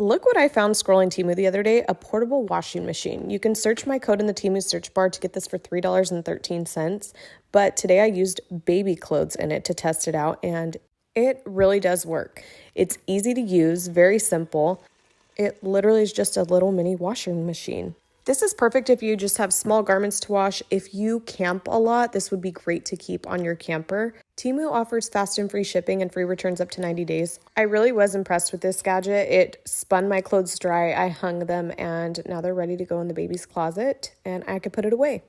Look what I found scrolling Temu the other day, a portable washing machine. You can search my code in the Temu search bar to get this for $3.13, but today I used baby clothes in it to test it out, and it really does work. It's easy to use, very simple. It literally is just a little mini washing machine. This is perfect if you just have small garments to wash. If you camp a lot, this would be great to keep on your camper. Temu offers fast and free shipping and free returns up to 90 days. I really was impressed with this gadget. It spun my clothes dry, I hung them, and now they're ready to go in the baby's closet, and I could put it away.